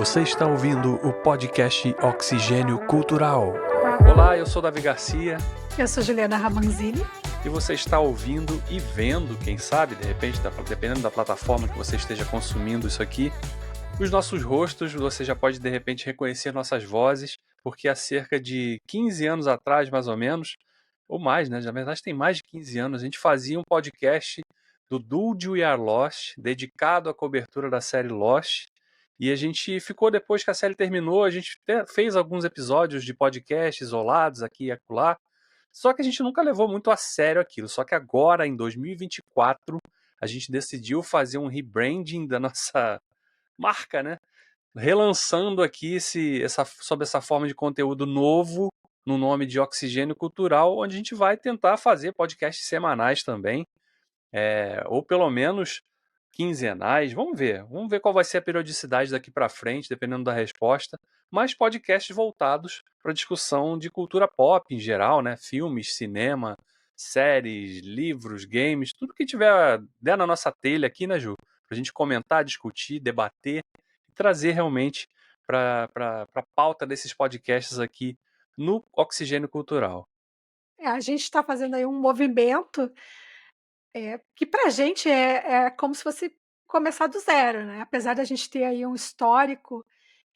Você está ouvindo o podcast Oxigênio Cultural. Olá, eu sou Davi Garcia. Eu sou Juliana Ramanzini. E você está ouvindo e vendo, quem sabe, de repente, dependendo da plataforma que você esteja consumindo isso aqui, os nossos rostos, você já pode de repente reconhecer nossas vozes, porque há cerca de 15 anos atrás, mais ou menos, ou mais, né? Na verdade tem mais de 15 anos, a gente fazia um podcast do Dude We Are Lost, dedicado à cobertura da série Lost. E a gente ficou, depois que a série terminou, a gente fez alguns episódios de podcast isolados aqui e acolá, só que a gente nunca levou muito a sério aquilo. Só que agora, em 2024, a gente decidiu fazer um rebranding da nossa marca, né? Relançando aqui sob essa forma de conteúdo novo, no nome de Oxigênio Cultural, onde a gente vai tentar fazer podcasts semanais também, ou pelo menos quinzenais. Vamos ver qual vai ser a periodicidade daqui para frente, dependendo da resposta. Mas podcasts voltados para discussão de cultura pop em geral, né? Filmes, cinema, séries, livros, games, tudo que der na nossa telha aqui, né, Ju? Para a gente comentar, discutir, debater e trazer realmente para a pauta desses podcasts aqui no Oxigênio Cultural. A gente está fazendo aí um movimento que para a gente é como se fosse começar do zero, né? Apesar da gente ter aí um histórico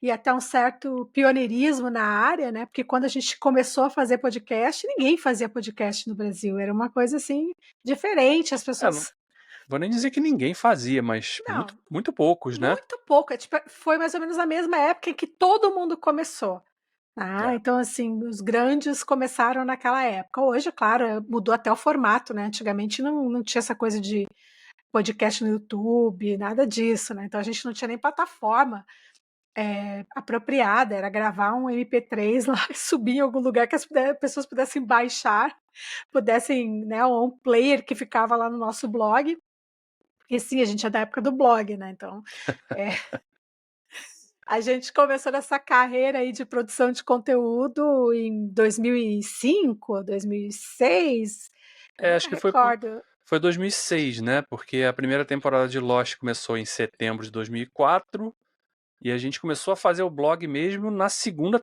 e até um certo pioneirismo na área, né? Porque quando a gente começou a fazer podcast, ninguém fazia podcast no Brasil. Era uma coisa assim diferente. As Não pessoas vou nem dizer que ninguém fazia, mas muito, não, muito poucos, né? muito pouco. Tipo, foi mais ou menos a mesma época em que todo mundo começou. É. Então, assim, os grandes começaram naquela época. Hoje, claro, mudou até o formato, né? Antigamente não tinha essa coisa de podcast no YouTube, nada disso, né? Então a gente não tinha nem plataforma apropriada, era gravar um MP3 lá e subir em algum lugar que as pessoas pudessem baixar, pudessem, né? Ou um player que ficava lá no nosso blog. Porque sim, a gente é da época do blog, né? Então, é, a gente começou nessa carreira aí de produção de conteúdo em 2005, 2006, eu não Acho me que recordo. foi 2006, né? Porque a primeira temporada de Lost começou em setembro de 2004 e a gente começou a fazer o blog mesmo no Na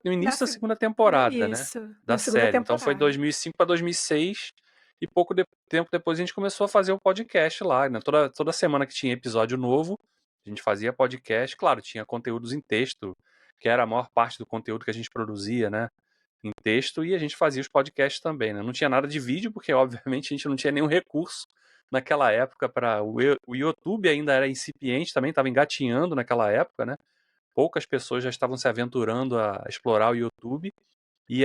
início da se segunda temporada, né? Isso, Da na segunda série. Então foi temporada. 2005 para 2006 e tempo depois a gente começou a fazer o podcast lá, né? Toda semana que tinha episódio novo, a gente fazia podcast. Claro, tinha conteúdos em texto, que era a maior parte do conteúdo que a gente produzia, né? Em texto, e a gente fazia os podcasts também, né? Não tinha nada de vídeo, porque obviamente a gente não tinha nenhum recurso naquela época para o YouTube ainda era incipiente, também estava engatinhando naquela época, né? Poucas pessoas já estavam se aventurando a explorar o YouTube e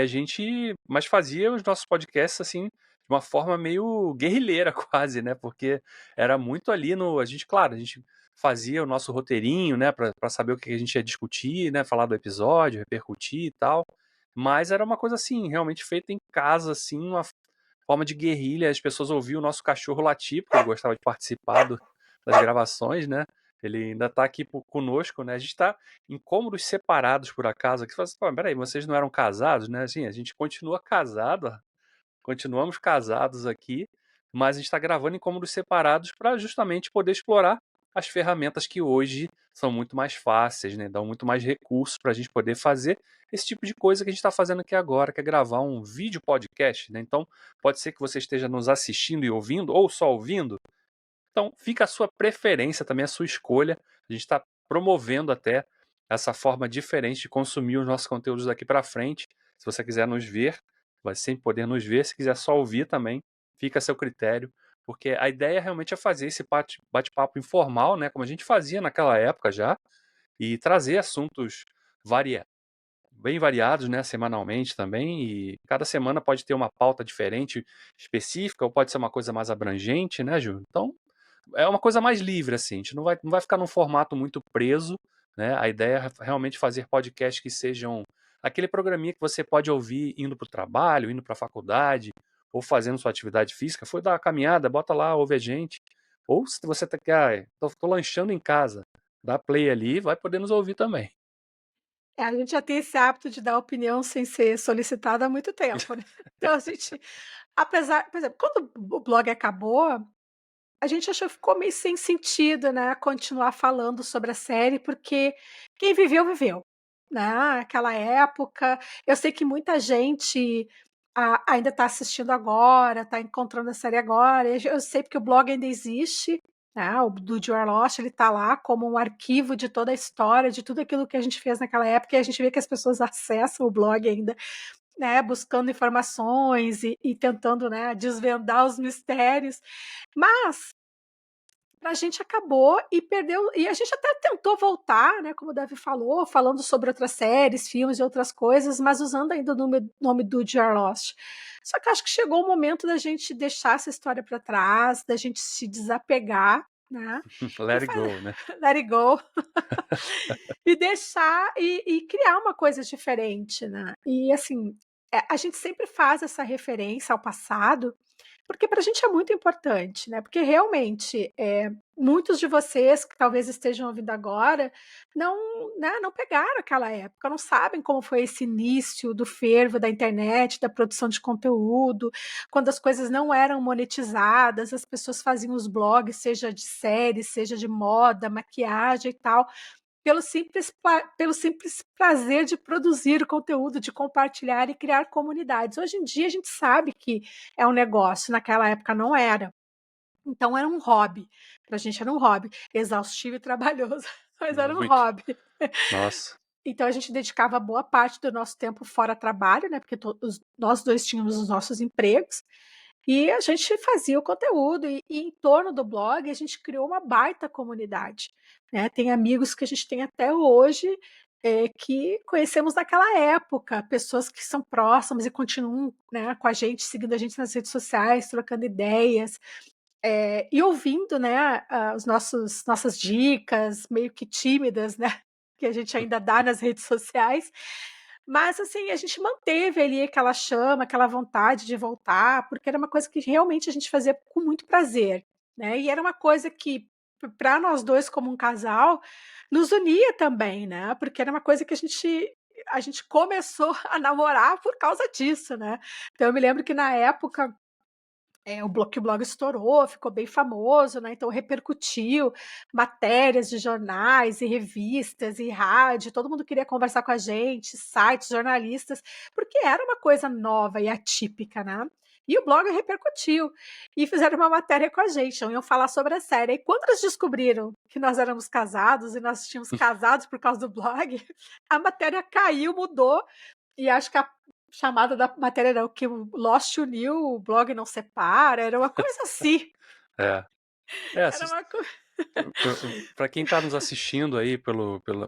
mas fazia os nossos podcasts assim de uma forma meio guerrilheira quase, né? Porque era muito ali claro, a gente fazia o nosso roteirinho, né, para saber o que a gente ia discutir, né, falar do episódio, repercutir e tal. Mas era uma coisa assim, realmente feita em casa assim, uma forma de guerrilha, as pessoas ouviam o nosso cachorro latir, porque ele gostava de participar das gravações, né? Ele ainda está aqui conosco, né? A gente está em cômodos separados, por acaso. Aqui você fala assim, pô, peraí, vocês não eram casados, né? Assim, a gente continua casado, continuamos casados aqui, mas a gente está gravando em cômodos separados para justamente poder explorar as ferramentas que hoje são muito mais fáceis, né? Dão muito mais recursos para a gente poder fazer esse tipo de coisa que a gente está fazendo aqui agora, que é gravar um vídeo podcast, né? Então, pode ser que você esteja nos assistindo e ouvindo, ou só ouvindo. Então, fica a sua preferência também, a sua escolha. A gente está promovendo até essa forma diferente de consumir os nossos conteúdos daqui para frente. Se você quiser nos ver, vai sempre poder nos ver. Se quiser só ouvir também, fica a seu critério. Porque a ideia realmente é fazer esse bate-papo informal, né? Como a gente fazia naquela época já, e trazer assuntos varia bem variados, né, semanalmente também, e cada semana pode ter uma pauta diferente, específica, ou pode ser uma coisa mais abrangente, né, Ju? Então, é uma coisa mais livre, assim, a gente não vai ficar num formato muito preso, né? A ideia é realmente fazer podcasts que sejam aquele programinha que você pode ouvir indo para o trabalho, indo para a faculdade, ou fazendo sua atividade física, foi dar uma caminhada, bota lá, ouve a gente. Ou se você tá, tô lanchando em casa, dá play ali, vai poder nos ouvir também. A gente já tem esse hábito de dar opinião sem ser solicitada há muito tempo, né? Então a gente, apesar, por exemplo, quando o blog acabou, a gente achou que ficou meio sem sentido, né, continuar falando sobre a série, porque quem viveu, viveu, né, aquela época. Eu sei que muita gente ainda está assistindo agora, está encontrando a série agora. Eu sei porque o blog ainda existe, né, o do You Are Lost, ele está lá como um arquivo de toda a história, de tudo aquilo que a gente fez naquela época, e a gente vê que as pessoas acessam o blog ainda, né, buscando informações e tentando, né, desvendar os mistérios. Mas a gente acabou e perdeu, e a gente até tentou voltar, né, como o Davi falou, falando sobre outras séries, filmes e outras coisas, mas usando ainda o nome do J.R. Lost. Só que acho que chegou o momento da gente deixar essa história para trás, da gente se desapegar, né, e Let it go, né? let it go, e deixar e criar uma coisa diferente, né? E assim, a gente sempre faz essa referência ao passado, porque para a gente é muito importante, né? Porque realmente, muitos de vocês que talvez estejam ouvindo agora não, né, não pegaram aquela época, não sabem como foi esse início do fervo da internet, da produção de conteúdo, quando as coisas não eram monetizadas, as pessoas faziam os blogs, seja de séries, seja de moda, maquiagem e tal, pelo simples prazer de produzir o conteúdo, de compartilhar e criar comunidades. Hoje em dia a gente sabe que é um negócio, naquela época não era. Então era um hobby, pra gente era um hobby, exaustivo e trabalhoso, mas era um Muito. hobby. Nossa. Então a gente dedicava boa parte do nosso tempo fora trabalho, né, porque nós 2 tínhamos os nossos empregos, e a gente fazia o conteúdo, e em torno do blog a gente criou uma baita comunidade, né. Tem amigos que a gente tem até hoje, que conhecemos naquela época, pessoas que são próximas e continuam, né, com a gente, seguindo a gente nas redes sociais, trocando ideias, e ouvindo, né, os nossas dicas meio que tímidas, né, que a gente ainda dá nas redes sociais. Mas, assim, a gente manteve ali aquela chama, aquela vontade de voltar, porque era uma coisa que realmente a gente fazia com muito prazer, né, e era uma coisa que, para nós 2 como um casal, nos unia também, né, porque era uma coisa que a gente começou a namorar por causa disso, né. Então eu me lembro que na época, que o blog estourou, ficou bem famoso, né, então repercutiu, matérias de jornais e revistas e rádio, todo mundo queria conversar com a gente, sites, jornalistas, porque era uma coisa nova e atípica, né. E o blog repercutiu, e fizeram uma matéria com a gente, então iam falar sobre a série. E quando eles descobriram que nós éramos casados e nós tínhamos casados por causa do blog, a matéria caiu, mudou, e acho que a chamada da matéria era o que o Lost uniu, o blog não separa, era uma coisa assim. É. É, Era uma co para quem está nos assistindo aí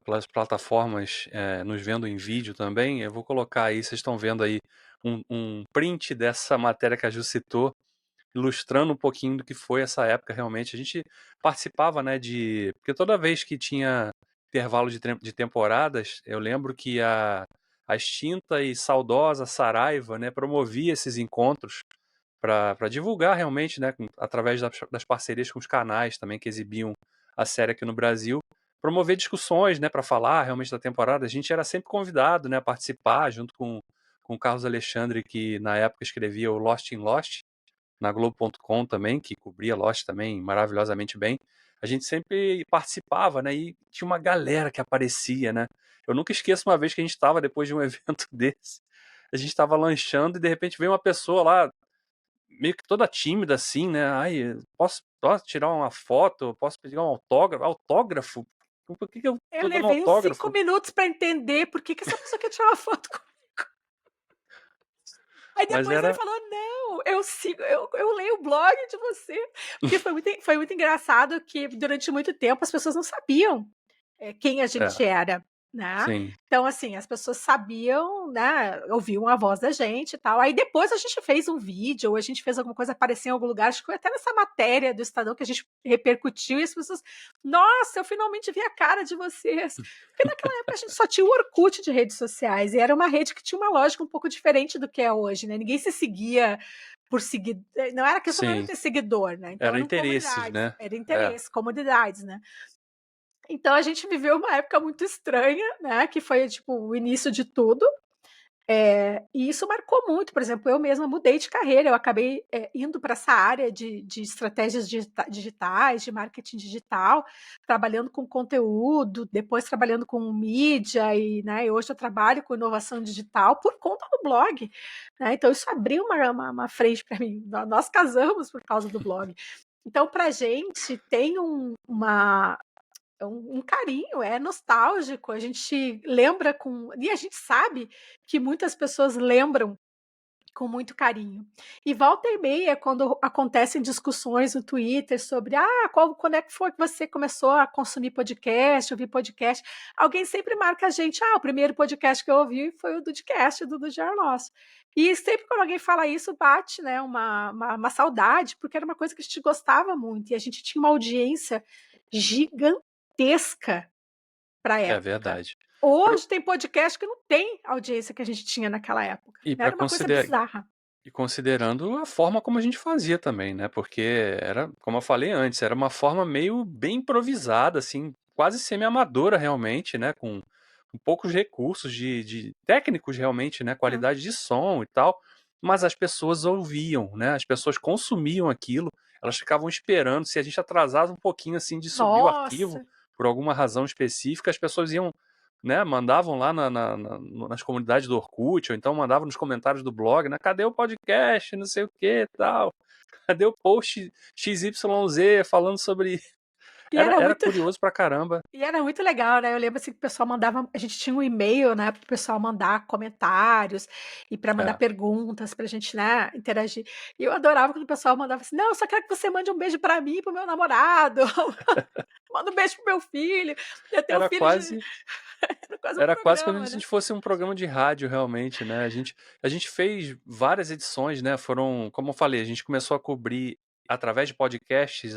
pelas plataformas, nos vendo em vídeo também, eu vou colocar aí, vocês estão vendo aí um print dessa matéria que a Ju citou, ilustrando um pouquinho do que foi essa época realmente. A gente participava, né, porque toda vez que tinha intervalo de temporadas, eu lembro que a extinta e saudosa Saraiva, né, promovia esses encontros para divulgar realmente, né, através das parcerias com os canais também que exibiam a série aqui no Brasil, promover discussões, né, para falar realmente da temporada. A gente era sempre convidado, né, a participar junto com o Carlos Alexandre, que na época escrevia o Lost in Lost, na Globo.com também, que cobria Lost também maravilhosamente bem. A gente sempre participava, né, e tinha uma galera que aparecia, né. Eu nunca esqueço uma vez que a gente estava depois de um evento desse, a gente estava lanchando e de repente veio uma pessoa lá meio que toda tímida assim, né? Ai, posso tirar uma foto? Posso pedir um autógrafo? Autógrafo? Por que eu eu tô dando levei uns 5 autógrafo? minutos para entender por que que essa pessoa quer tirar uma foto comigo. Aí Mas depois ele era. falou: "Não, eu leio o blog de você", porque foi muito engraçado que durante muito tempo as pessoas não sabiam, quem a É, gente era, né. sim, Então, assim, as pessoas sabiam, né, ouviam a voz da gente e tal. Aí depois a gente fez um vídeo, ou a gente fez alguma coisa aparecer em algum lugar, acho que foi até nessa matéria do Estadão que a gente repercutiu, e as pessoas: "Nossa, eu finalmente vi a cara de vocês". Porque naquela época a gente só tinha o Orkut de redes sociais, e era uma rede que tinha uma lógica um pouco diferente do que é hoje, né, ninguém se seguia por seguir, não era, a questão não era sim. ter seguidor, né, então Era eram interesses, comunidades, né? era É, interesse, comunidades, né. Então a gente viveu uma época muito estranha, né, que foi, tipo, o início de tudo, E isso marcou muito, por exemplo, eu mesma mudei de carreira, eu acabei, indo para essa área de estratégias digitais, de marketing digital, trabalhando com conteúdo, depois trabalhando com mídia e, né, e hoje eu trabalho com inovação digital por conta do blog, né, então isso abriu uma frente para mim, nós casamos por causa do blog. Então pra gente tem um carinho, é nostálgico, a gente lembra e a gente sabe que muitas pessoas lembram com muito carinho. E volta e meia, quando acontecem discussões no Twitter sobre quando é que foi que você começou a consumir podcast, ouvir podcast, alguém sempre marca a gente, o primeiro podcast que eu ouvi foi o Dudcast do Dudy Arloss. E sempre quando alguém fala isso, bate, né, uma saudade, porque era uma coisa que a gente gostava muito, e a gente tinha uma audiência gigantesca para a É época. verdade. Pro- Hoje tem podcast que não tem a audiência que a gente tinha naquela época. E para Era uma coisa bizarra. E considerando a forma como a gente fazia também, né, porque era, como eu falei antes, era uma forma meio bem improvisada, assim, quase semi-amadora realmente, né, com poucos recursos de técnicos realmente, né, É. qualidade de som e tal, mas as pessoas ouviam, né, as pessoas consumiam aquilo, elas ficavam esperando, se a gente atrasava um pouquinho, assim, de subir o arquivo, Nossa! por alguma razão específica, as pessoas iam, né, mandavam lá nas comunidades do Orkut, ou então mandavam nos comentários do blog, né, cadê o podcast, não sei o que tal, cadê o post XYZ falando sobre... E Era curioso pra caramba. era muito legal, né, eu lembro, assim, que o pessoal mandava a gente tinha um e-mail, né, para o pessoal mandar comentários e para mandar É, perguntas pra gente, né, interagir. E eu adorava quando o pessoal mandava assim: "Não, eu só quero que você mande um beijo pra mim e para o meu namorado, manda um beijo para o meu filho". Eu tenho era filho de quase era quase um era quase como programa, se a né. gente fosse um programa de rádio realmente, né, a gente fez várias edições, né, foram, como eu falei, a gente começou a cobrir através de podcasts,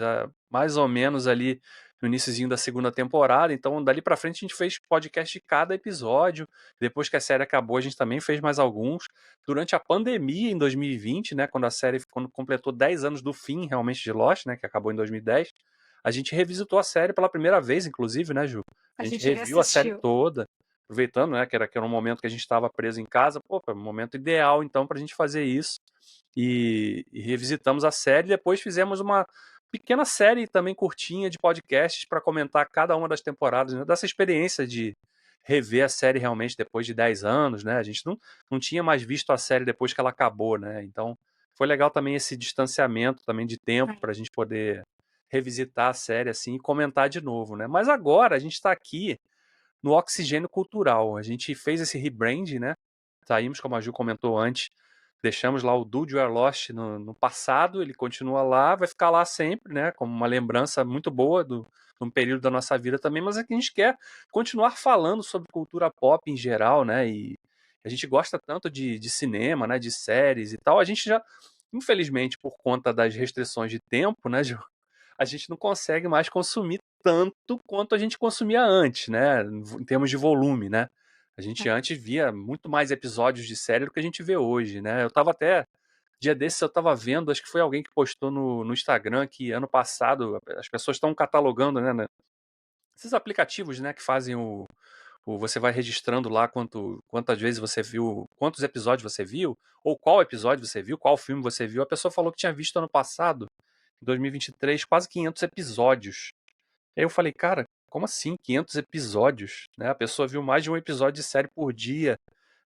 mais ou menos ali no iniciozinho da segunda temporada, então dali pra frente a gente fez podcast de cada episódio, depois que a série acabou a gente também fez mais alguns. Durante a pandemia em 2020, né, quando completou 10 anos do fim realmente de Lost, né, que acabou em 2010, a gente revisitou a série pela primeira vez, inclusive, né, Ju? A A gente gente reviu a série reassistiu. toda, aproveitando, né, que era um momento que a gente estava preso em casa, pô, foi um momento ideal então para a gente fazer isso. E revisitamos a série, e depois fizemos uma pequena série também curtinha de podcasts para comentar cada uma das temporadas, né, dessa experiência de rever a série realmente depois de 10 anos, né? A gente não tinha mais visto a série depois que ela acabou, né? Então foi legal também esse distanciamento também de tempo para a gente poder revisitar a série assim e comentar de novo, né? Mas agora a gente está aqui no Oxigênio Cultural. A gente fez esse rebrand, né? Saímos, como a Ju comentou antes, deixamos lá o Dude You Are Lost no passado, ele continua lá, vai ficar lá sempre, né? Como uma lembrança muito boa de um período da nossa vida também, mas é que a gente quer continuar falando sobre cultura pop em geral, né? E a gente gosta tanto de cinema, né? De séries e tal. A gente já, infelizmente, por conta das restrições de tempo, né, Ju? A gente não consegue mais consumir tanto quanto a gente consumia antes, né? Em termos de volume, né? A gente É. antes via muito mais episódios de série do que a gente vê hoje, né? Eu tava até. Dia desses eu tava vendo, acho que foi alguém que postou no Instagram que ano passado as pessoas estão catalogando, né? Esses aplicativos, né, que fazem você vai registrando lá quantas vezes você viu, quantos episódios você viu, ou qual episódio você viu, qual filme você viu. A pessoa falou que tinha visto ano passado, em 2023, quase 500 episódios. Aí eu falei, cara, como assim 500 episódios? Né? A pessoa viu mais de um episódio de série por dia,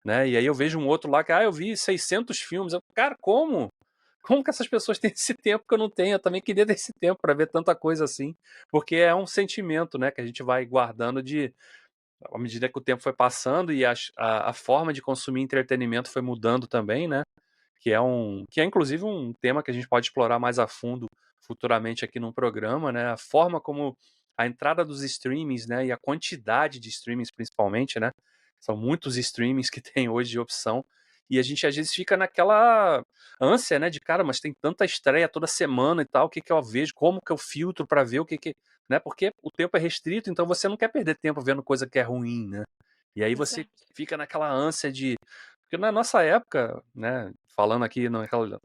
né? E aí eu vejo um outro lá que, eu vi 600 filmes. Cara, como? Como que essas pessoas têm esse tempo que eu não tenho? Eu também queria ter esse tempo para ver tanta coisa assim, porque é um sentimento, né, que a gente vai guardando à medida que o tempo foi passando e a forma de consumir entretenimento foi mudando também, né? Que é inclusive um tema que a gente pode explorar mais a fundo futuramente aqui no programa, né? A forma como a entrada dos streamings, né, e a quantidade de streamings principalmente, né? São muitos streamings que tem hoje de opção e a gente às vezes fica naquela ânsia, né, de cara, mas tem tanta estreia toda semana e tal, o que que eu vejo, como que eu filtro para ver o que que, né? Porque o tempo é restrito, então você não quer perder tempo vendo coisa que é ruim, né? E aí você Exato. fica naquela ânsia de porque na nossa época, né, falando aqui naquele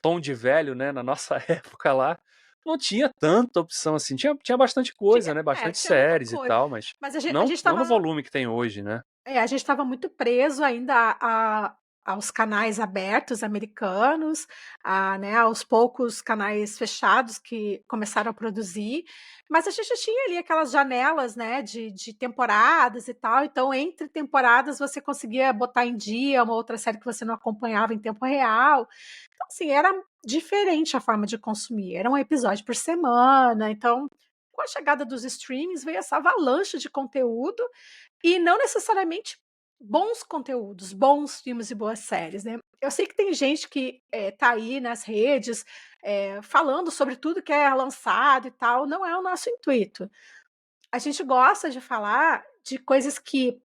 tom de velho, né, na nossa época lá, não tinha tanta opção assim. Tinha bastante coisa, né? Bastante Tinha muita séries e coisa. tal, mas Mas a não, gente não no estava volume que tem hoje, né? a gente estava muito preso ainda aos canais abertos americanos, né, aos poucos canais fechados que começaram a produzir, mas a gente tinha ali aquelas janelas, né, de temporadas e tal, então entre temporadas você conseguia botar em dia uma outra série que você não acompanhava em tempo real. Então, assim, era diferente a forma de consumir, era um episódio por semana, então com a chegada dos streamings veio essa avalanche de conteúdo e não necessariamente bons conteúdos, bons filmes e boas séries, né. Eu sei que tem gente que, tá aí nas redes, falando sobre tudo que é lançado e tal, não é o nosso intuito. A gente gosta de falar de coisas que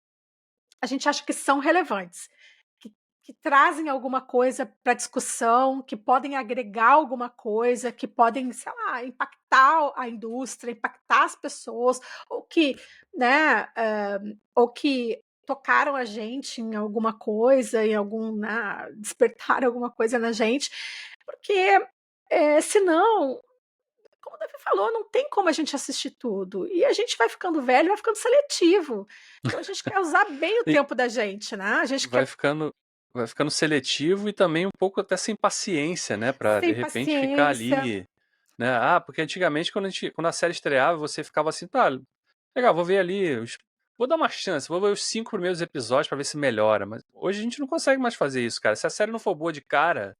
a gente acha que são relevantes, que que trazem alguma coisa para discussão, que podem agregar alguma coisa, que podem, sei lá, impactar a indústria, impactar as pessoas, ou que, né, ou que tocaram a gente em alguma coisa, em algum, né, despertaram alguma coisa na gente, porque, senão, como o Davi falou, não tem como a gente assistir tudo. E a gente vai ficando velho, vai ficando seletivo. Então a gente quer usar bem o E tempo da gente, né? A gente vai quer ficando, vai ficando seletivo e também um pouco até sem paciência, né? Pra de sem repente ficar paciência. ali, né? Ah, porque antigamente quando a série estreava, você ficava assim, tá, legal, vou ver ali, vou dar uma chance, vou ver os 5 primeiros episódios pra ver se melhora. Mas hoje a gente não consegue mais fazer isso, cara. Se a série não for boa de cara,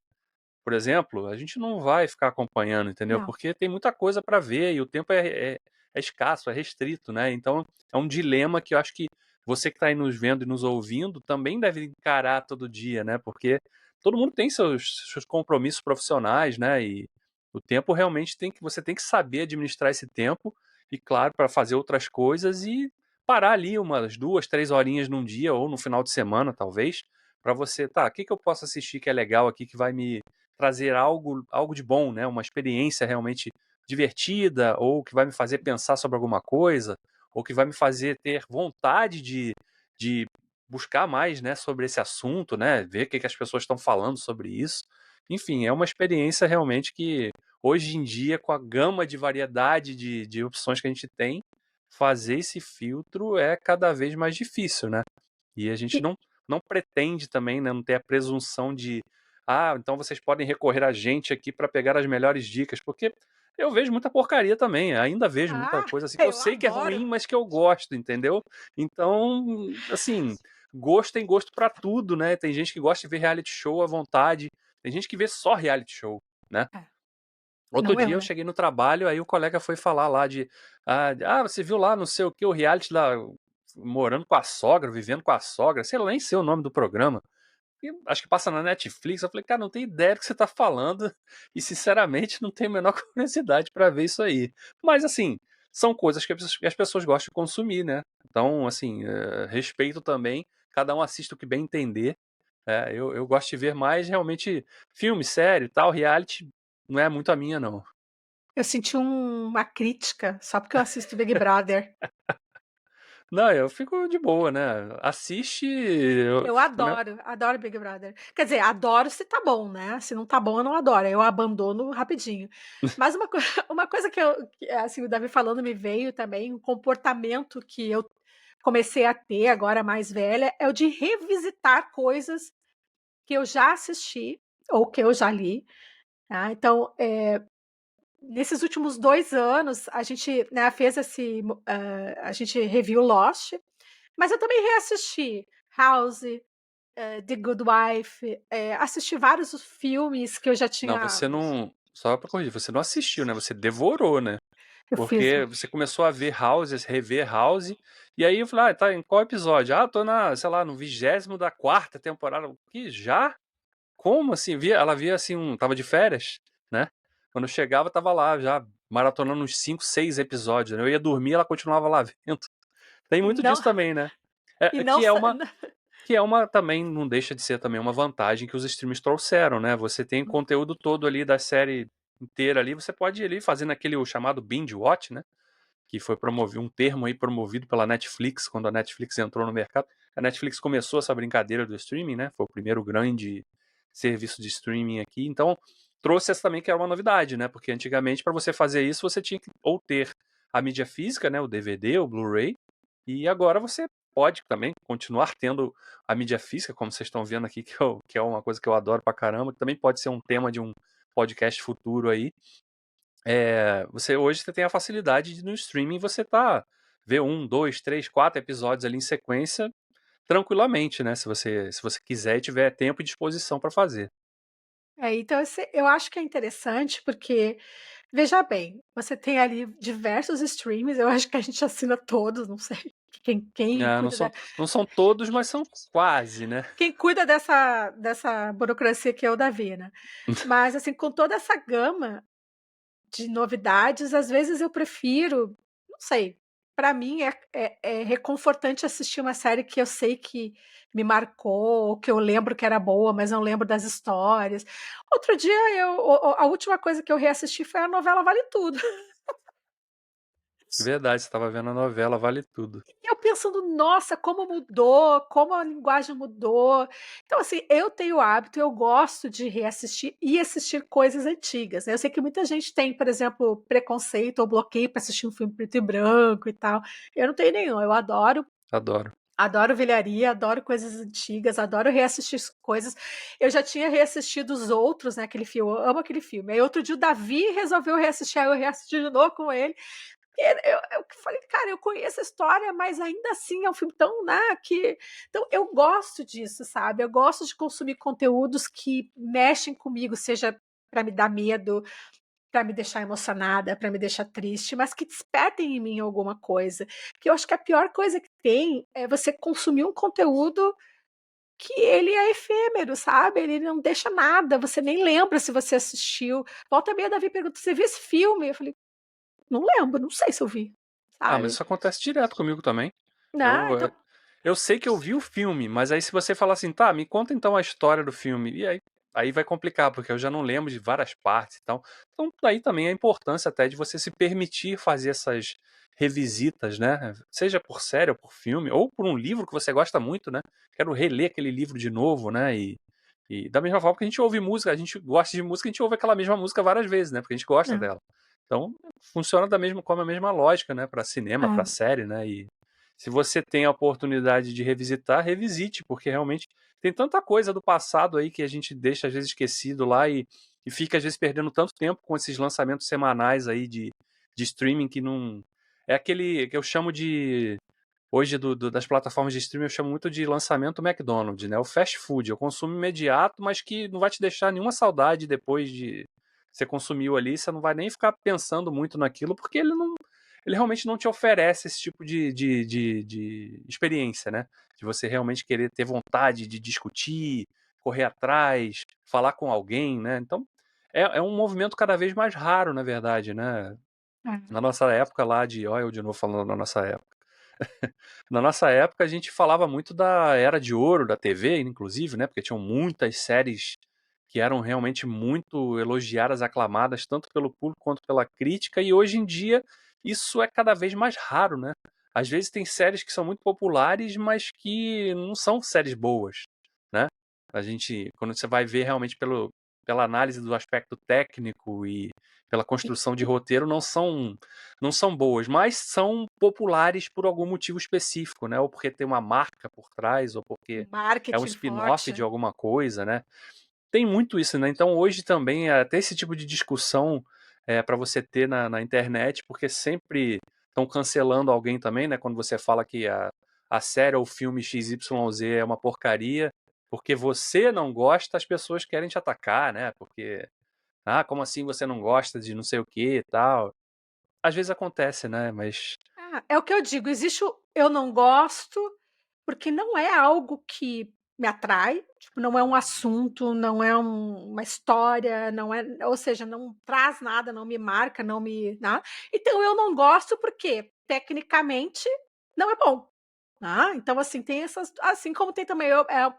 por exemplo, a gente não vai ficar acompanhando, entendeu? Não. Porque tem muita coisa para ver e o tempo é escasso, é restrito, né? Então é um dilema que eu acho que você que está aí nos vendo e nos ouvindo também deve encarar todo dia, né? Porque todo mundo tem seus compromissos profissionais, né? E o tempo realmente você tem que saber administrar esse tempo e, claro, para fazer outras coisas e parar ali umas 2, 3 horinhas num dia ou no final de semana, talvez, para você, tá, o que que eu posso assistir que é legal aqui que vai me trazer algo de bom, né? Uma experiência realmente divertida, ou que vai me fazer pensar sobre alguma coisa, ou que vai me fazer ter vontade de buscar mais, né, sobre esse assunto, né? Ver o que as pessoas estão falando sobre isso. Enfim, é uma experiência realmente que, hoje em dia, com a gama de variedade de opções que a gente tem, fazer esse filtro é cada vez mais difícil, né? E a gente E não pretende também, né, não ter a presunção de, ah, então vocês podem recorrer a gente aqui para pegar as melhores dicas, porque eu vejo muita porcaria também, ainda vejo muita coisa assim que eu eu sei que é adoro. ruim, mas que eu gosto, entendeu? Então, assim, gosto tem gosto para tudo, né? Tem gente que gosta de ver reality show à vontade, tem gente que vê só reality show, né? É, Outro não dia eu, eu né? cheguei no trabalho, aí o colega foi falar lá de, você viu lá não sei o que, o reality lá, morando com a sogra, vivendo com a sogra, sei lá, nem sei o nome do programa. E acho que passa na Netflix. Eu falei, cara, não tenho ideia do que você tá falando e, sinceramente, não tenho a menor curiosidade para ver isso aí. Mas, assim, são coisas que as pessoas gostam de consumir, né? Então, assim, respeito também. Cada um assiste o que bem entender. Eu gosto de ver mais, realmente, filme, série e tal. Reality não é muito a minha, não. Eu senti uma crítica só porque eu assisto Big Brother. Não, eu fico de boa, né? Assiste. Eu Né? adoro, adoro Big Brother. Quer dizer, adoro se tá bom, né? Se não tá bom, eu não adoro. Eu abandono rapidinho. Mas uma, uma coisa assim, o Davi falando me veio também, um comportamento que eu comecei a ter agora mais velha, é o de revisitar coisas que eu já assisti ou que eu já li. Tá? Então, nesses últimos 2 anos, a gente, né, fez a gente reviu Lost, mas eu também reassisti House, The Good Wife, assisti vários filmes que eu já Não, tinha. você não. Só pra corrigir, você não assistiu, né? Você devorou, né? Eu fiz. Porque você começou a ver House, rever House, e aí eu falei, tá em qual episódio? Ah, tô sei lá, no 20º da 4ª temporada. Que já? Como assim? Ela via assim, tava de férias, né? Quando eu chegava, tava lá já, maratonando uns 5, 6 episódios, né? Eu ia dormir, ela continuava lá vendo. Tem E muito não, disso também, né? e não, Que é uma também, não deixa de ser também uma vantagem que os streams trouxeram, né? Você tem conteúdo todo ali da série inteira ali, você pode ir ali fazendo aquele o chamado binge watch, né? Que foi promovido, um termo aí promovido pela Netflix, quando a Netflix entrou no mercado. A Netflix começou essa brincadeira do streaming, né? Foi o primeiro grande serviço de streaming aqui. Então, trouxe essa também que era uma novidade, né? Porque antigamente, para você fazer isso, você tinha que ou ter a mídia física, né? O DVD, o Blu-ray, e agora você pode também continuar tendo a mídia física, como vocês estão vendo aqui, que é uma coisa que eu adoro pra caramba, que também pode ser um tema de um podcast futuro aí. Hoje você tem a facilidade de no streaming você ver 1, 2, 3, 4 episódios ali em sequência tranquilamente, né? Se você quiser e tiver tempo e disposição para fazer. Então eu acho que é interessante porque, veja bem, você tem ali diversos streams, eu acho que a gente assina todos, não sei quem Não cuida são, não são todos, mas são quase, né? quem cuida dessa burocracia que é o Davi, né. Mas, assim, com toda essa gama de novidades, às vezes eu prefiro, não sei, para mim é reconfortante assistir uma série que eu sei que me marcou, ou que eu lembro que era boa, mas não lembro das histórias. Outro dia a última coisa que eu reassisti foi a novela Vale Tudo. Verdade, você estava vendo a novela Vale Tudo. E eu pensando: "Nossa, como mudou, como a linguagem mudou". Então, assim, eu tenho o hábito, eu gosto de reassistir e assistir coisas antigas, né. Eu sei que muita gente tem, por exemplo, preconceito ou bloqueio para assistir um filme preto e branco e tal. Eu não tenho nenhum, eu adoro, Adoro. adoro velharia, adoro coisas antigas, adoro reassistir coisas. Eu já tinha reassistido os outros, né, aquele filme, eu amo aquele filme. Aí outro dia o Davi resolveu reassistir, aí eu reassisti de novo com ele. Eu falei: "Cara, eu conheço a história, mas ainda assim é um filme tão, né, que". Então eu gosto disso, sabe, eu gosto de consumir conteúdos que mexem comigo, seja para me dar medo, para me deixar emocionada, para me deixar triste, mas que despertem em mim alguma coisa. Porque eu acho que a pior coisa que tem é você consumir um conteúdo que ele é efêmero, sabe, ele não deixa nada, você nem lembra se você assistiu. Volta e meia, Davi pergunta: "Você viu esse filme?" Eu falei: "Não lembro, não sei se eu vi", Ah, mas sabe. isso acontece direto comigo também. Ah, Eu, então. eh, eu sei que eu vi o filme, mas aí se você falar assim, tá, me conta então a história do filme, e aí vai complicar, porque eu já não lembro de várias partes e tal. Então, daí também a importância até de você se permitir fazer essas revisitas, né? Seja por série ou por filme, ou por um livro que você gosta muito, né? Quero reler aquele livro de novo, né? E da mesma forma que a gente ouve música, a gente gosta de música, a gente ouve aquela mesma música várias vezes, né? Porque a gente gosta É, dela. Então, funciona com a mesma lógica, né? Para cinema, para é. série, né? E se você tem a oportunidade de revisitar, revisite, porque realmente tem tanta coisa do passado aí que a gente deixa às vezes esquecido lá e fica às vezes perdendo tanto tempo com esses lançamentos semanais aí de streaming que não. É aquele que eu chamo de. Hoje, das plataformas de streaming, eu chamo muito de lançamento McDonald's, né? O fast food, é o consumo imediato, mas que não vai te deixar nenhuma saudade depois de você consumiu ali, você não vai nem ficar pensando muito naquilo, porque ele realmente não te oferece esse tipo de experiência, né? De você realmente querer ter vontade de discutir, correr atrás, falar com alguém, né? Então, é um movimento cada vez mais raro, na verdade, né? É. Na nossa época lá olha eu de novo falando na nossa época. Na nossa época, a gente falava muito da era de ouro da TV, inclusive, né? Porque tinham muitas séries que eram realmente muito elogiadas, aclamadas, tanto pelo público quanto pela crítica, e hoje em dia isso é cada vez mais raro, né? Às vezes tem séries que são muito populares, mas que não são séries boas, né? Quando você vai ver realmente pela análise do aspecto técnico e pela construção de roteiro, não são boas, mas são populares por algum motivo específico, né? Ou porque tem uma marca por trás, ou porque é um Marketing spin-off de forte. alguma coisa, né? Tem muito isso, né? Então hoje também até esse tipo de discussão para você ter na internet, porque sempre estão cancelando alguém também, né? Quando você fala que a série ou o filme XYZ é uma porcaria, porque você não gosta, as pessoas querem te atacar, né? Porque, como assim você não gosta de não sei o que e tal? Às vezes acontece, né? Mas É o que eu digo, existe o "eu não gosto", porque não é algo que me atrai, tipo, não é um assunto, não é uma história, não é, ou seja, não traz nada, não me marca, não me, né. Então eu não gosto porque, tecnicamente, não é bom. Então, assim, tem essas, assim como tem também,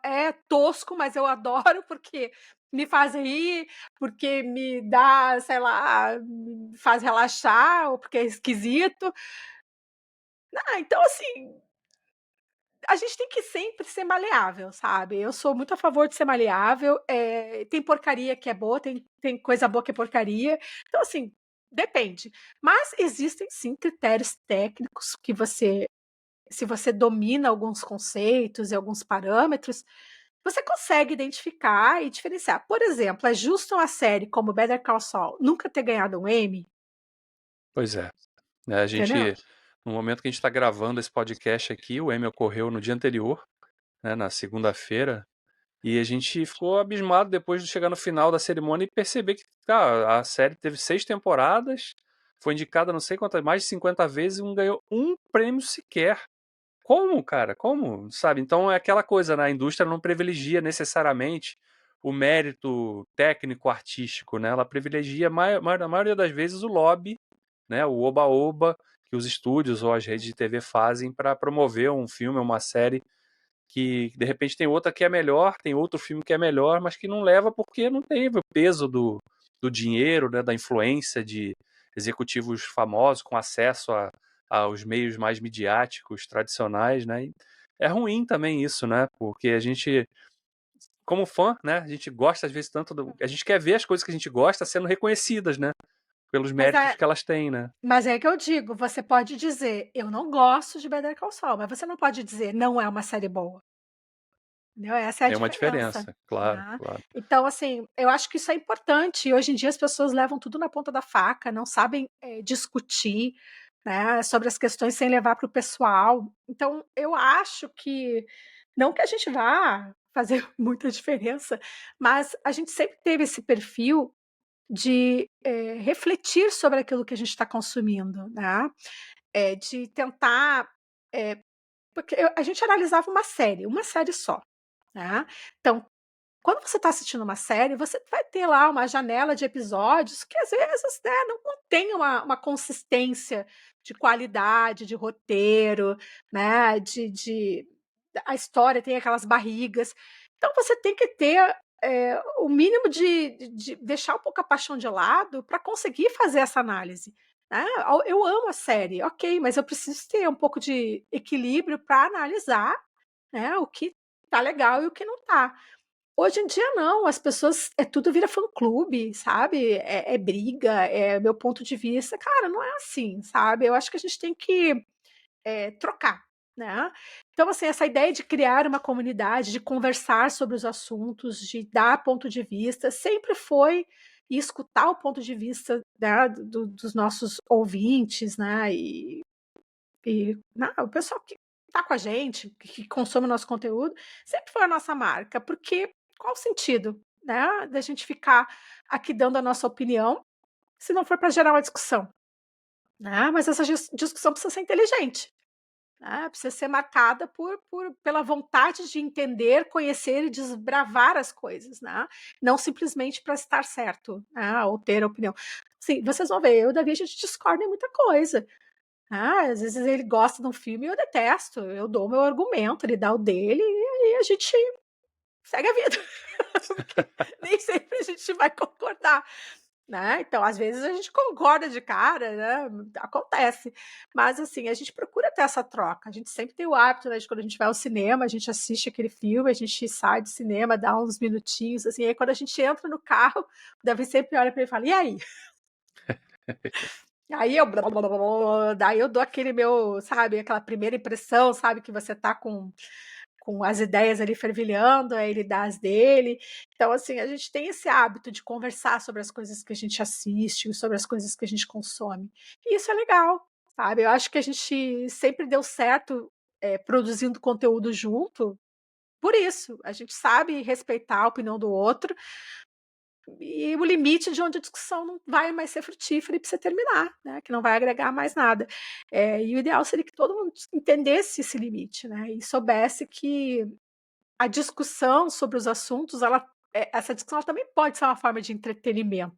é tosco, mas eu adoro porque me faz rir, porque me dá, sei lá, me faz relaxar ou porque é esquisito. Então, assim, a gente tem que sempre ser maleável, sabe? Eu sou muito a favor de ser maleável. Tem porcaria que é boa, tem coisa boa que é porcaria. Então, assim, depende. Mas existem sim critérios técnicos que você, se você domina alguns conceitos e alguns parâmetros, você consegue identificar e diferenciar. Por exemplo, é justo uma série como Better Call Saul nunca ter ganhado um Emmy, Pois é. A entendeu? gente, no momento que a gente está gravando esse podcast aqui, o Emmy ocorreu no dia anterior, né, na segunda-feira, e a gente ficou abismado depois de chegar no final da cerimônia e perceber que, cara, a série teve 6 temporadas, foi indicada não sei quantas, mais de 50 vezes e não ganhou um prêmio sequer. Como, cara? Como? Sabe? Então é aquela coisa, né? A indústria não privilegia necessariamente o mérito técnico artístico, né? Ela privilegia, na maioria das vezes, o lobby, né? O oba-oba que os estúdios ou as redes de TV fazem para promover um filme ou uma série que, de repente, tem outra que é melhor, tem outro filme que é melhor, mas que não leva porque não teve o peso do dinheiro, né? Da influência de executivos famosos com acesso aos meios mais midiáticos, tradicionais, né? E é ruim também isso, né? Porque a gente, como fã, né? A gente gosta às vezes tanto a gente quer ver as coisas que a gente gosta sendo reconhecidas, né? Pelos Mas méritos é, que elas têm, né? mas é que eu digo, você pode dizer, eu não gosto de Better Call Saul, mas você não pode dizer, não é uma série boa. Entendeu? Essa é a É uma diferença, diferença, claro, né. claro. Então, assim, eu acho que isso é importante e hoje em dia as pessoas levam tudo na ponta da faca, não sabem, discutir, né, sobre as questões sem levar para o pessoal. Então, eu acho que não que a gente vá fazer muita diferença, mas a gente sempre teve esse perfil de, refletir sobre aquilo que a gente está consumindo, né, de tentar, eh, porque a gente analisava uma série só, né. Então, quando você está assistindo uma série, você vai ter lá uma janela de episódios que às vezes, né, não tem uma consistência de qualidade, de roteiro, né, a história tem aquelas barrigas. Então você tem que ter, o mínimo de deixar um pouco a paixão de lado para conseguir fazer essa análise, né. Eu amo a série, ok, mas eu preciso ter um pouco de equilíbrio para analisar, né, o que tá legal e o que não tá. Hoje em dia não, as pessoas tudo vira fã-clube, sabe, é briga, é meu ponto de vista. Cara, não é assim, sabe. Eu acho que a gente tem que, trocar, né. Então, assim, essa ideia de criar uma comunidade, de conversar sobre os assuntos, de dar ponto de vista, sempre foi e escutar o ponto de vista, né, dos nossos ouvintes, né, o pessoal que está com a gente, que consome o nosso conteúdo, sempre foi a nossa marca, porque qual o sentido, né, da gente ficar aqui dando a nossa opinião, se não for para gerar uma discussão, né, mas essa discussão precisa ser inteligente, né, precisa ser marcada pela vontade de entender, conhecer e desbravar as coisas, né, não simplesmente para estar certo, né, ou ter opinião. Sim, vocês vão ver, eu e o Davi a gente discorda em muita coisa, às vezes ele gosta de um filme e eu detesto, eu dou o meu argumento, ele dá o dele, e aí a gente segue a vida, porque nem sempre a gente vai concordar, né. Então, às vezes a gente concorda de cara, né, acontece. Mas, assim, a gente procura ter essa troca, a gente sempre tem o hábito, né, de quando a gente vai ao cinema, a gente assiste aquele filme, a gente sai do cinema, dá uns minutinhos, assim, aí quando a gente entra no carro, o Davi sempre olha para ele e fala: "E aí?" Aí eu blá, blá, blá, blá, blá, daí eu dou aquele meu, sabe, aquela primeira impressão, sabe, que você tá com as ideias ali fervilhando, aí ele dá as dele. Então, assim, a gente tem esse hábito de conversar sobre as coisas que a gente assiste, sobre as coisas que a gente consome. E isso é legal, sabe. Eu acho que a gente sempre deu certo, produzindo conteúdo junto, por isso. A gente sabe respeitar a opinião do outro, e o limite de onde a discussão não vai mais ser frutífera e precisa terminar, né, que não vai agregar mais nada. E o ideal seria que todo mundo entendesse esse limite, né, e soubesse que a discussão sobre os assuntos, essa discussão ela também pode ser uma forma de entretenimento,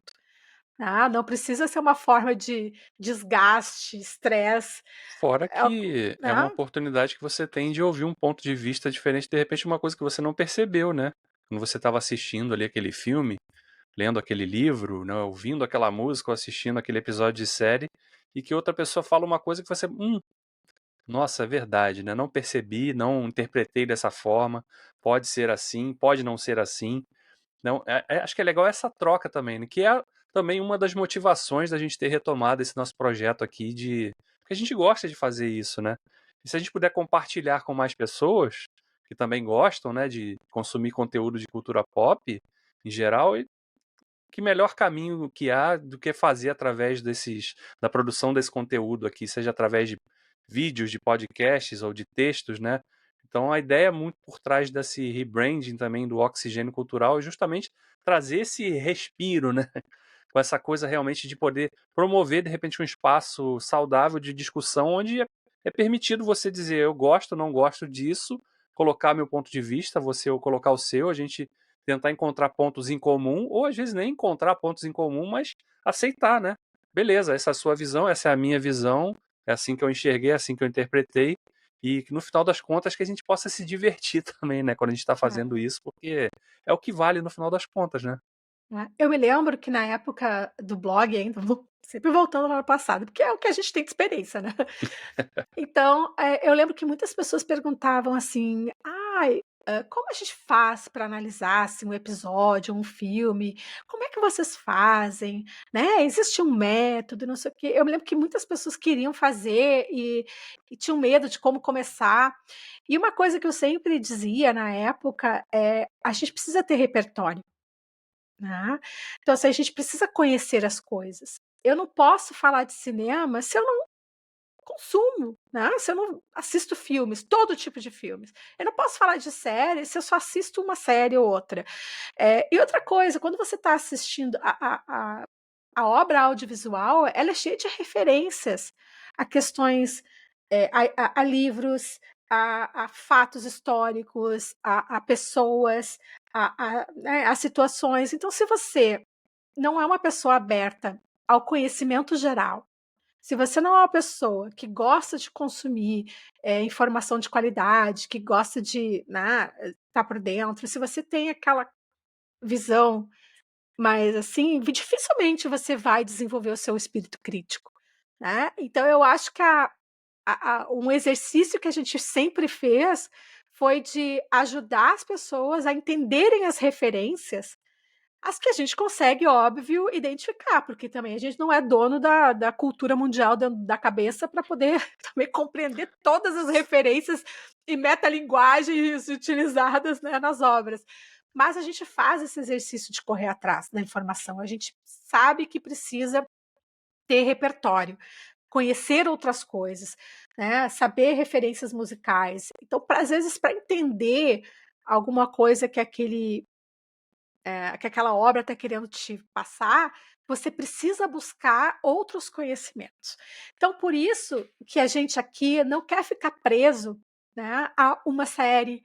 tá, não precisa ser uma forma de desgaste, estresse, Fora é o que é uma né. oportunidade que você tem de ouvir um ponto de vista diferente, de repente uma coisa que você não percebeu, né? Quando você estava assistindo ali aquele filme, lendo aquele livro, né, ouvindo aquela música ou assistindo aquele episódio de série, e que outra pessoa fala uma coisa que você, Nossa, é verdade, né? Não percebi, não interpretei dessa forma. Pode ser assim, pode não ser assim. Não, acho que é legal essa troca também, né? Que é também uma das motivações da gente ter retomado esse nosso projeto aqui de. Porque a gente gosta de fazer isso, né? E se a gente puder compartilhar com mais pessoas que também gostam, né, de consumir conteúdo de cultura pop em geral, que melhor caminho que há do que fazer através da produção desse conteúdo aqui, seja através de vídeos, de podcasts ou de textos, né? Então a ideia muito por trás desse rebranding também do Oxigênio Cultural é justamente trazer esse respiro, né? Com essa coisa realmente de poder promover de repente um espaço saudável de discussão onde é permitido você dizer eu gosto, não gosto disso, colocar meu ponto de vista, você ou colocar o seu, a gente tentar encontrar pontos em comum, ou às vezes nem encontrar pontos em comum, mas aceitar, né? Beleza, essa é a sua visão, essa é a minha visão, é assim que eu enxerguei, é assim que eu interpretei, e que no final das contas que a gente possa se divertir também, né? Quando a gente está fazendo isso, porque é o que vale no final das contas, né? Eu me lembro que na época do blog ainda, sempre voltando lá no passado, porque é o que a gente tem de experiência, né. Então, eu lembro que muitas pessoas perguntavam assim: "Ai, como a gente faz para analisar, assim, um episódio, um filme? Como é que vocês fazem? Né, existe um método não sei o quê". Eu me lembro que muitas pessoas queriam fazer e tinham medo de como começar. E uma coisa que eu sempre dizia na época é: "A gente precisa ter repertório". Né. Então, assim, a gente precisa conhecer as coisas. Eu não posso falar de cinema se eu não consumo, né, se eu não assisto filmes, todo tipo de filmes. Eu não posso falar de série se eu só assisto uma série ou outra. E outra coisa, quando você está assistindo a obra audiovisual, ela é cheia de referências a questões, a livros, a fatos históricos, a pessoas, né, a situações. Então, se você não é uma pessoa aberta ao conhecimento geral, se você não é uma pessoa que gosta de consumir, informação de qualidade, que gosta de, né, estar por dentro, se você tem aquela visão, mas assim, dificilmente você vai desenvolver o seu espírito crítico, né. Então eu acho que um exercício que a gente sempre fez foi de ajudar as pessoas a entenderem as referências, as que a gente consegue, óbvio, identificar, porque também a gente não é dono da cultura mundial dentro da cabeça para poder também compreender todas as referências e metalinguagens utilizadas, né, nas obras. Mas a gente faz esse exercício de correr atrás da informação, a gente sabe que precisa ter repertório, conhecer outras coisas, né, saber referências musicais. Então, às vezes, para entender alguma coisa que aquela obra está querendo te passar, você precisa buscar outros conhecimentos. Então, por isso que a gente aqui não quer ficar preso, né, a uma série,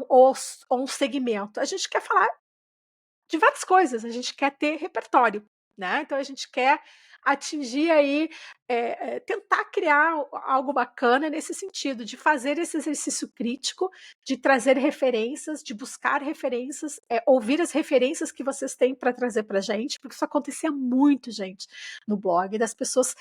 ou um segmento. A gente quer falar de várias coisas, a gente quer ter repertório, né, então a gente quer atingir aí, tentar criar algo bacana nesse sentido, de fazer esse exercício crítico, de trazer referências, de buscar referências, ouvir as referências que vocês têm para trazer pra gente, porque isso acontecia muito, gente, no blog, das pessoas,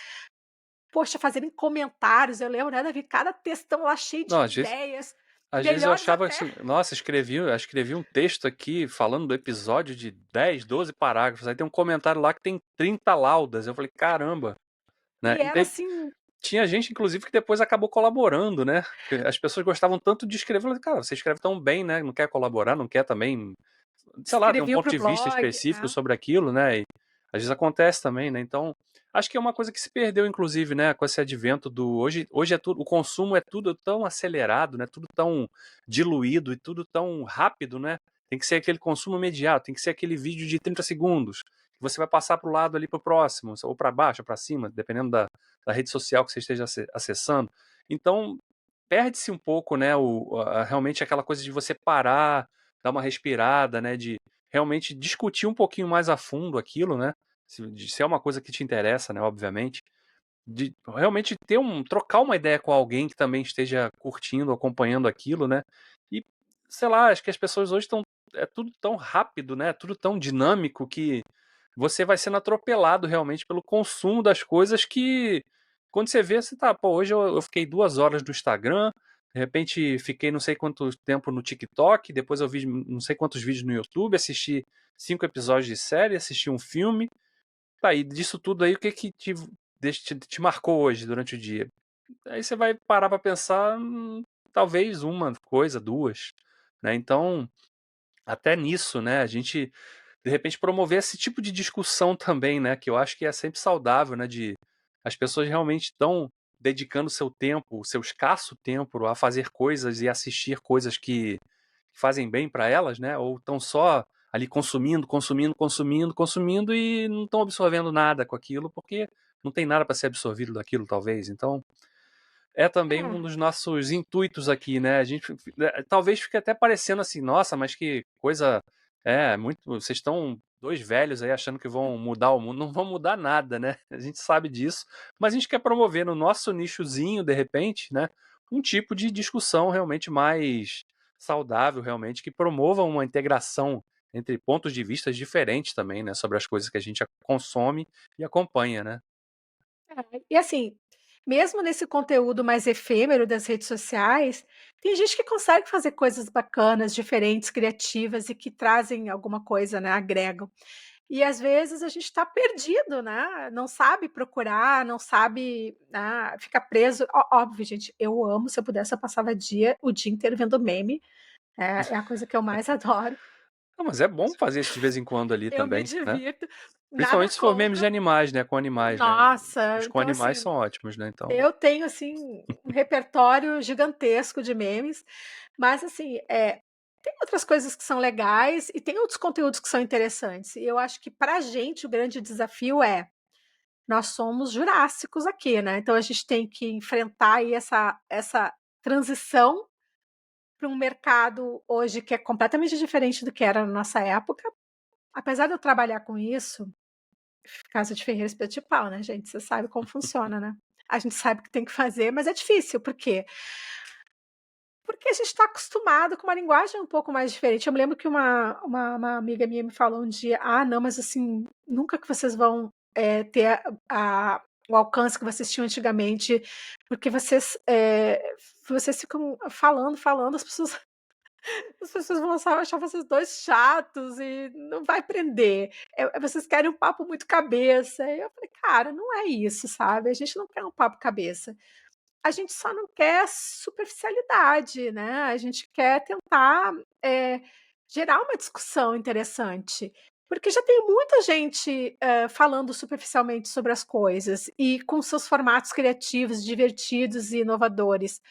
poxa, fazerem comentários, eu lembro, né, Davi, cada textão lá cheio de Não, ideias, às vezes eu melhores achava até. assim, nossa, escrevi um texto aqui falando do episódio de 10, 12 parágrafos, aí tem um comentário lá que tem 30 laudas. Eu falei, caramba, né? E E era assim. tinha gente, inclusive, que depois acabou colaborando, né? Porque as pessoas gostavam tanto de escrever. Eu falei, cara, você escreve tão bem, né? Não quer colaborar, não quer também, sei lá, ter um Escreviam ponto para o de vista blog, específico né. sobre aquilo, né? E às vezes acontece também, né? Então, acho que é uma coisa que se perdeu, inclusive, né? Com esse advento do. Hoje é tudo. O consumo é tudo tão acelerado, né? Tudo tão diluído e tudo tão rápido, né? Tem que ser aquele consumo imediato, tem que ser aquele vídeo de 30 segundos. Que você vai passar para o lado ali para o próximo, ou para baixo, ou para cima, dependendo da rede social que você esteja acessando. Então, perde-se um pouco, né, realmente aquela coisa de você parar, dar uma respirada, né, de realmente discutir um pouquinho mais a fundo aquilo, né, se é uma coisa que te interessa, né, obviamente, de realmente trocar uma ideia com alguém que também esteja curtindo, acompanhando aquilo, né, e sei lá, acho que as pessoas hoje estão, é tudo tão rápido, né, tudo tão dinâmico que você vai sendo atropelado realmente pelo consumo das coisas que Quando você vê, você tá, pô, hoje eu fiquei 2 horas no Instagram, de repente fiquei não sei quanto tempo no TikTok, depois eu vi não sei quantos vídeos no YouTube, assisti 5 episódios de série, assisti um filme. Tá, e disso tudo aí, o que que te marcou hoje durante o dia? Aí você vai parar pra pensar, talvez uma coisa, duas, né? Então, até nisso, né, a gente de repente promover esse tipo de discussão também, né, que eu acho que é sempre saudável, né, de as pessoas realmente estão dedicando seu tempo, seu escasso tempo a fazer coisas e assistir coisas que fazem bem para elas, né, ou estão só ali consumindo, consumindo, consumindo, consumindo e não estão absorvendo nada com aquilo, porque não tem nada para ser absorvido daquilo, talvez. Então, é também um É. dos nossos intuitos aqui, né? A gente talvez fique até parecendo assim, nossa, mas que coisa muito, vocês estão dois velhos aí achando que vão mudar o mundo, não vão mudar nada, né? A gente sabe disso, mas a gente quer promover no nosso nichozinho, de repente, né, um tipo de discussão realmente mais saudável, realmente que promova uma integração entre pontos de vista diferentes também, né, sobre as coisas que a gente consome e acompanha, né? E assim, mesmo nesse conteúdo mais efêmero das redes sociais, tem gente que consegue fazer coisas bacanas, diferentes, criativas e que trazem alguma coisa, né, agregam. E às vezes a gente está perdido, né? Não sabe procurar, não sabe, né, fica preso. Óbvio, gente, eu amo. Se eu pudesse, eu passava o dia inteiro vendo meme. É a coisa que eu mais adoro. Não, mas é bom fazer isso de vez em quando ali Eu me também, né? divirto, nada Principalmente se for memes de contra. animais, né? Com animais, né? Nossa, Os com então animais assim, são ótimos, né? Então. eu tenho, assim, um repertório gigantesco de memes, mas assim, tem outras coisas que são legais e tem outros conteúdos que são interessantes. E eu acho que pra gente o grande desafio nós somos jurássicos aqui, né, então a gente tem que enfrentar aí essa transição para um mercado hoje que é completamente diferente do que era na nossa época. Apesar de eu trabalhar com isso, casa de ferreiro, espeto de pau, né, gente, você sabe como funciona, né. A gente sabe o que tem que fazer, mas é difícil, por quê? Porque a gente está acostumado com uma linguagem um pouco mais diferente. Eu me lembro que uma amiga minha me falou um dia: "Ah, não, mas assim, nunca que vocês vão, ter o alcance que vocês tinham antigamente, porque vocês ficam falando, falando, as pessoas vão achar vocês 2 chatos e não vai prender. Vocês querem um papo muito cabeça". E eu falei: "Cara, não é isso, sabe, a gente não quer um papo cabeça. A gente só não quer superficialidade, né, a gente quer tentar, gerar uma discussão interessante, porque já tem muita gente, falando superficialmente sobre as coisas e com seus formatos criativos, divertidos e inovadores.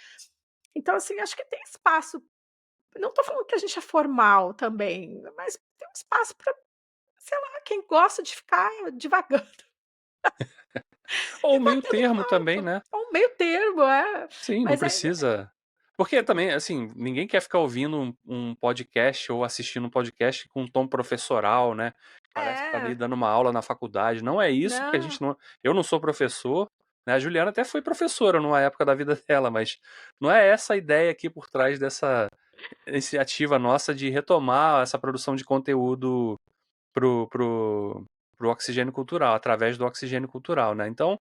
Então, assim, acho que tem espaço, não estou falando que a gente é formal também, mas tem um espaço para, sei lá, quem gosta de ficar divagando Ou e meio batendo termo também, papo, né? ou um meio termo, Sim, não mas precisa. Porque também, assim, ninguém quer ficar ouvindo um podcast ou assistindo um podcast com um tom professoral, né? Parece que tá ali é, dando uma aula na faculdade. Não é isso, porque a não. gente não. Eu não sou professor, né? A Juliana até foi professora numa época da vida dela, mas não é essa a ideia aqui por trás dessa iniciativa nossa de retomar essa produção de conteúdo pro, pro, pro oxigênio cultural, através do oxigênio cultural, né? Então,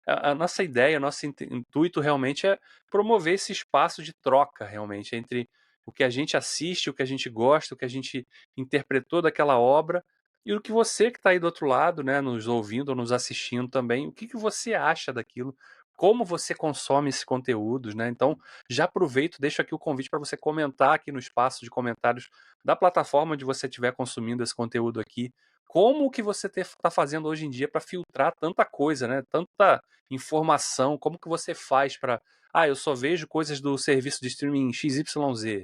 a nossa ideia, o nosso intuito realmente é promover esse espaço de troca, realmente, entre o que a gente assiste, o que a gente gosta, o que a gente interpretou daquela obra e o que você que está aí do outro lado, né, nos ouvindo ou nos assistindo também, o que que você acha daquilo, como você consome esses conteúdos, né? Então, já aproveito, deixo aqui o convite para você comentar aqui no espaço de comentários da plataforma onde você estiver consumindo esse conteúdo aqui, como que você está fazendo hoje em dia para filtrar tanta coisa, né? Tanta informação, como que você faz para, eu só vejo coisas do serviço de streaming XYZ.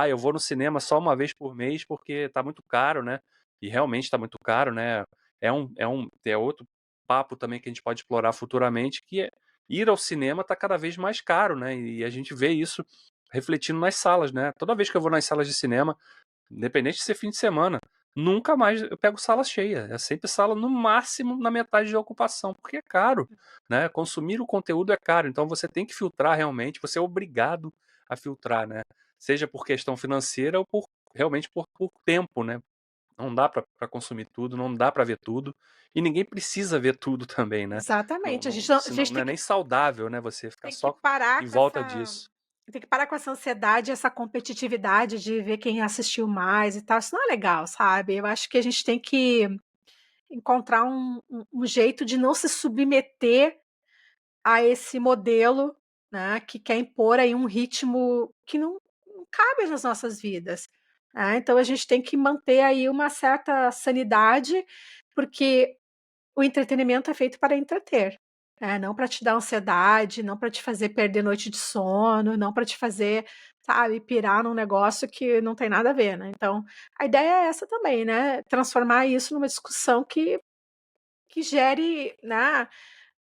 Eu vou no cinema só uma vez por mês porque tá muito caro, né? E realmente está muito caro, né? É outro papo também que a gente pode explorar futuramente, que é ir ao cinema está cada vez mais caro, né? E a gente vê isso refletindo nas salas, né? Toda vez que eu vou nas salas de cinema, independente de ser fim de semana, nunca mais eu pego sala cheia. É sempre sala no máximo na metade de ocupação, porque é caro, né? Consumir o conteúdo é caro, então você tem que filtrar realmente, você é obrigado a filtrar, né? Seja por questão financeira ou realmente por tempo, né? Não dá pra consumir tudo, não dá pra ver tudo, e ninguém precisa ver tudo também, né. Exatamente, a Senão gente não é nem saudável, né, você ficar tem que só parar em com volta essa disso. tem que parar com essa ansiedade, essa competitividade de ver quem assistiu mais e tal, isso não é legal, sabe. Eu acho que a gente tem que encontrar um jeito de não se submeter a esse modelo, né, que quer impor aí um ritmo que não cabe nas nossas vidas, né. Então a gente tem que manter aí uma certa sanidade, porque o entretenimento é feito para entreter, né, não para te dar ansiedade, não para te fazer perder noite de sono, não para te fazer, sabe, pirar num negócio que não tem nada a ver, né. Então, a ideia é essa também, né, transformar isso numa discussão que gere, né,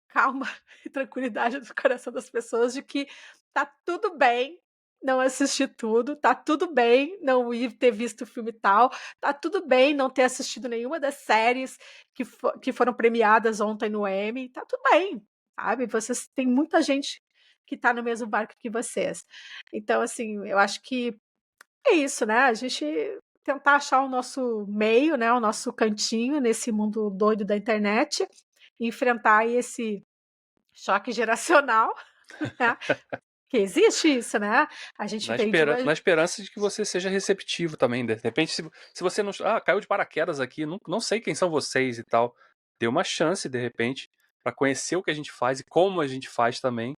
calma e tranquilidade no coração das pessoas de que tá tudo bem não assistir tudo, tá tudo bem não ir ter visto o filme tal, tá tudo bem não ter assistido nenhuma das séries que foram premiadas ontem no Emmy, tá tudo bem, sabe, vocês tem muita gente que tá no mesmo barco que vocês. Então, assim, eu acho que é isso, né, a gente tentar achar o nosso meio, né, o nosso cantinho nesse mundo doido da internet, e enfrentar aí esse choque geracional, né, que existe isso, né, a gente vem de uma Na esperança de que você seja receptivo também, de repente se você não caiu de paraquedas aqui, não sei quem são vocês e tal, dê uma chance de repente, pra conhecer o que a gente faz e como a gente faz também.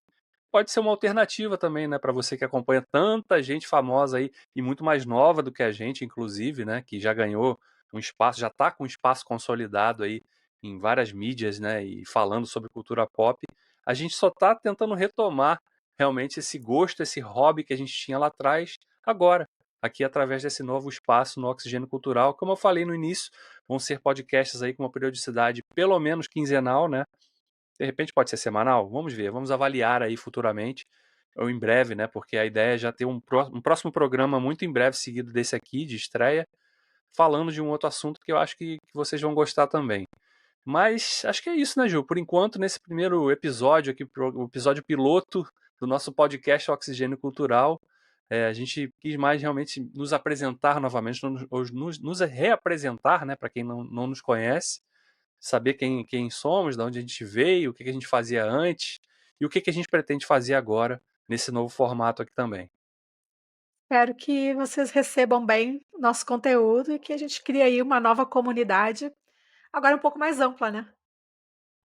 Pode ser uma alternativa também, né, para você que acompanha tanta gente famosa aí e muito mais nova do que a gente, inclusive, né, que já ganhou um espaço, já está com um espaço consolidado aí em várias mídias, né, e falando sobre cultura pop. A gente só está tentando retomar realmente esse gosto, esse hobby que a gente tinha lá atrás, agora, aqui através desse novo espaço no Oxigênio Cultural. Como eu falei no início, vão ser podcasts aí com uma periodicidade pelo menos quinzenal, né? De repente pode ser semanal? Vamos ver, vamos avaliar aí futuramente, ou em breve, né? Porque a ideia é já ter um próximo programa muito em breve, seguido desse aqui, de estreia, falando de um outro assunto que eu acho que vocês vão gostar também. Mas acho que é isso, né, Ju? Por enquanto, nesse primeiro episódio aqui, o episódio piloto do nosso podcast Oxigênio Cultural, a gente quis mais realmente nos apresentar novamente, ou nos reapresentar, né, para quem não nos conhece, saber quem somos, de onde a gente veio, o que a gente fazia antes e o que a gente pretende fazer agora nesse novo formato aqui também. espero que vocês recebam bem o nosso conteúdo e que a gente crie aí uma nova comunidade, agora um pouco mais ampla, né.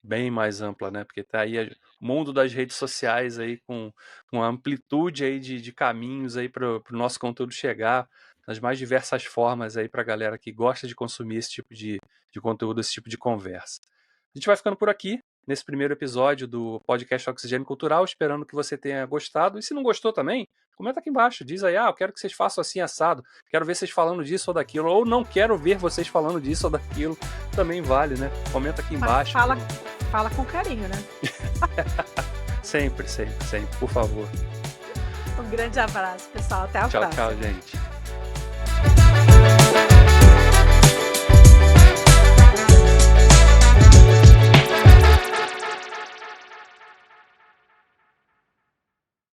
Bem mais ampla, né? Porque tá aí o mundo das redes sociais aí com a amplitude aí de caminhos aí para o nosso conteúdo chegar nas mais diversas formas aí para a galera que gosta de consumir esse tipo de conteúdo, esse tipo de conversa. A gente vai ficando por aqui nesse primeiro episódio do podcast Oxigênio Cultural, esperando que você tenha gostado. E se não gostou também, comenta aqui embaixo. Diz aí, eu quero que vocês façam assim assado, quero ver vocês falando disso ou daquilo, ou não quero ver vocês falando disso ou daquilo. Também vale, né? Comenta aqui Mas embaixo. fala com carinho, né. Sempre, sempre, sempre, por favor. Um grande abraço, pessoal, até a Tchau, tchau, próxima. gente.